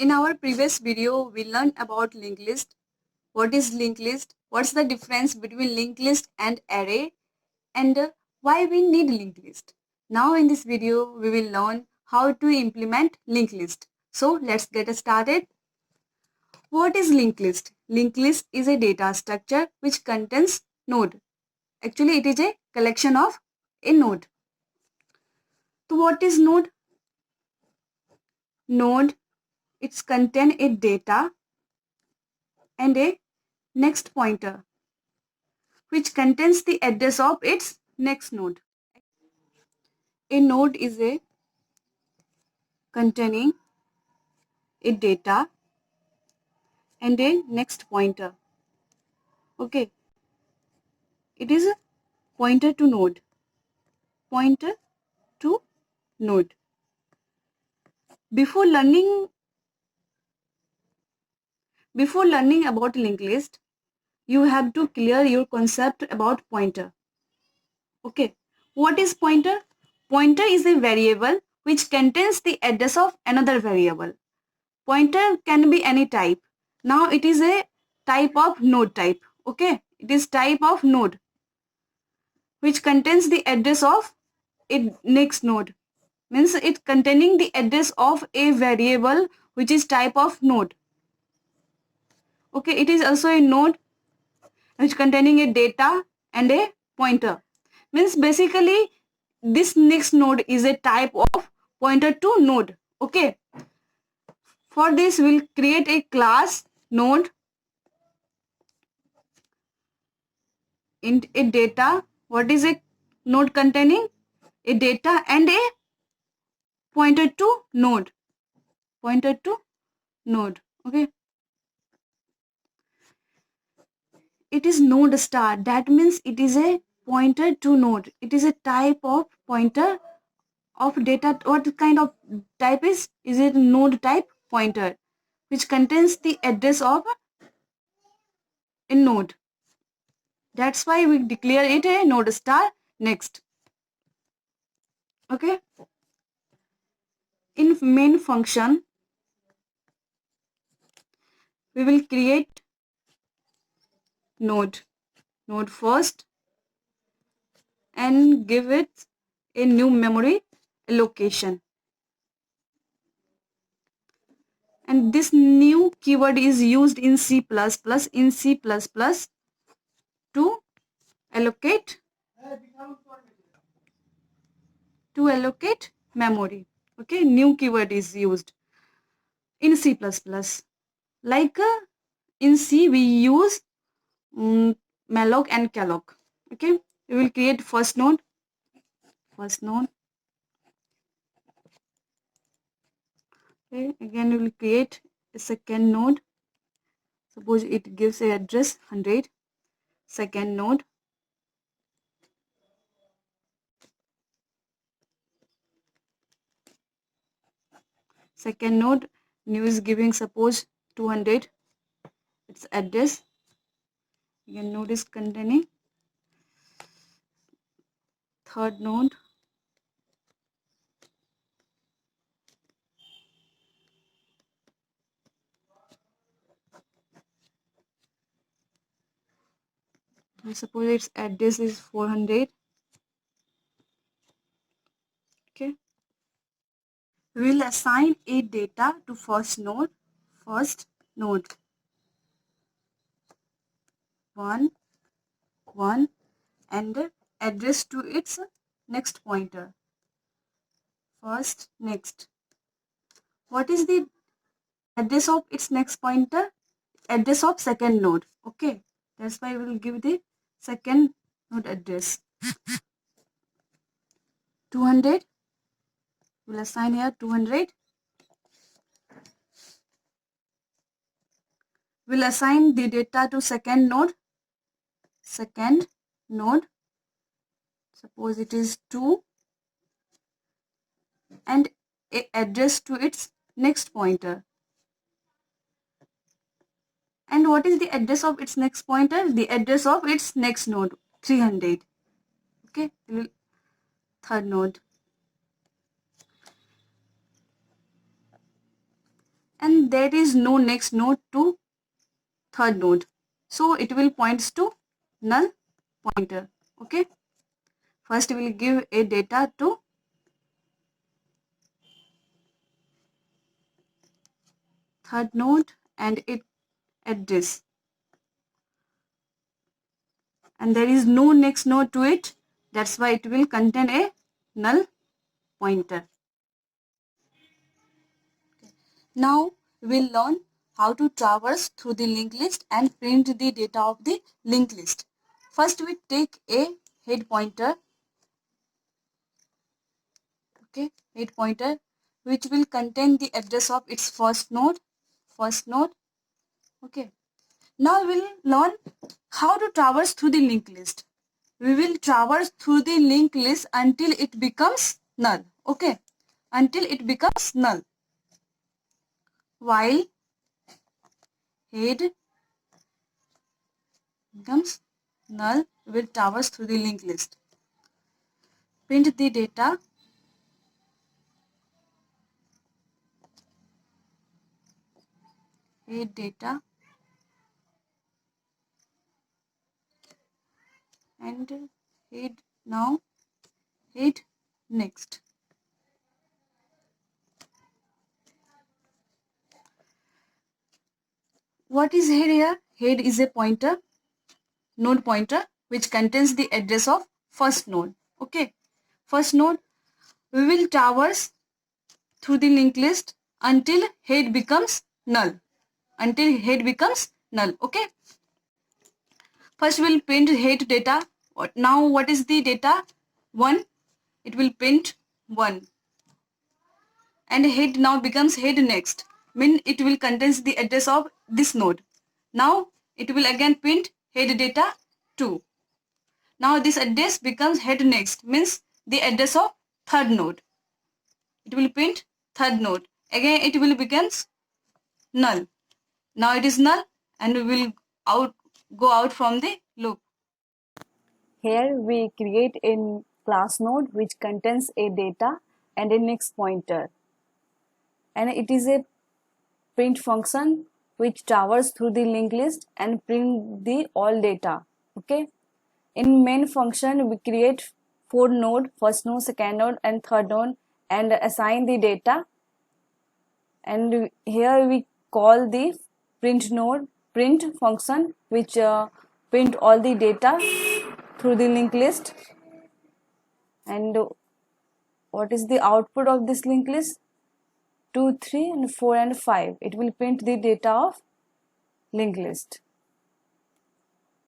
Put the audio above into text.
In our previous video, we learned about linked list. What is linked list? What's the difference between linked list and array? And why we need linked list. Now in this video, we will learn how to implement linked list. So let's get started. What is linked list? Linked list is a data structure which contains node. Actually, it is a collection of a node. So what is node? Node, it's contain a data and a next pointer which contains the address of its next node. A node is a containing a data and a next pointer. Okay, it is a pointer to node. Pointer to node. Before learning about linked list, you have to clear your concept about pointer. Okay, what is pointer? Pointer is a variable which contains the address of another variable. Pointer can be any type. Now it is a type of node type. Okay, it is type of node which contains the address of its next node. Means it containing the address of a variable which is type of node. Okay, it is also a node which containing a data and a pointer. Means basically this next node is a type of pointer to node. Okay, for this we'll create a class node in a data. What is a node containing? A data and a pointer to node. Pointer to node. Okay, it is node star. That means it is a pointer to node. It is a type of pointer of data. What kind of type is? Is it node type pointer which contains the address of a node. That's why we declare it a node star next. Okay, in main function we will create node first and give it a new memory allocation. And this new keyword is used in C++. In C++ to allocate memory. Okay, new keyword is used in C++. Like in C we use malloc and calloc. Okay, we will create first node. Okay, again we will create a second node. Suppose it gives a address 100. Second node. Second node, new is giving suppose 200. Its address. Again node is containing. Third node. I suppose its address is 400. Okay. We will assign a data to first node. 1, 1 and address to its next pointer. First, next. What is the address of its next pointer? Address of second node. Okay, that's why we will give the second node address. 200. We'll assign here 200. We'll assign the data to second node. Suppose it is 2 and a address to its next pointer. And what is the address of its next pointer? The address of its next node, 300. Okay, third node. And and there is no next node to third node, so it will points to null pointer. Okay, first we will give a data to third node and it address, and there is no next node to it, that's why it will contain a null pointer. Now we'll learn how to traverse through the linked list and print the data of the linked list. First we take a head pointer, okay, head pointer which will contain the address of its first node. Okay, now we'll learn how to traverse through the linked list. We will traverse through the linked list until it becomes null. Okay, until it becomes null. While head becomes null, we will traverse through the linked list. Print the data head data and head now, head next. What is head here? Head is a pointer, node pointer, which contains the address of first node. Okay, first node. We will traverse through the linked list until head becomes null. Until head becomes null. Okay. First we will print head data. Now what is the data? 1. It will print 1. And head now becomes head next. Mean it will contains the address of this node. Now it will again print head data 2. Now this address becomes head next, means the address of third node. It will print third node. Again it will becomes null. Now it is null and we will go out from the loop. Here we create a class node which contains a data and a next pointer. And it is a print function which traverses through the linked list and print the all data. Okay. In main function we create 4 node, first node, second node and third node, and assign the data. And here we call the print function which print all the data through the linked list. And what is the output of this linked list? 2, 3 and 4 and 5. It will print the data of linked list.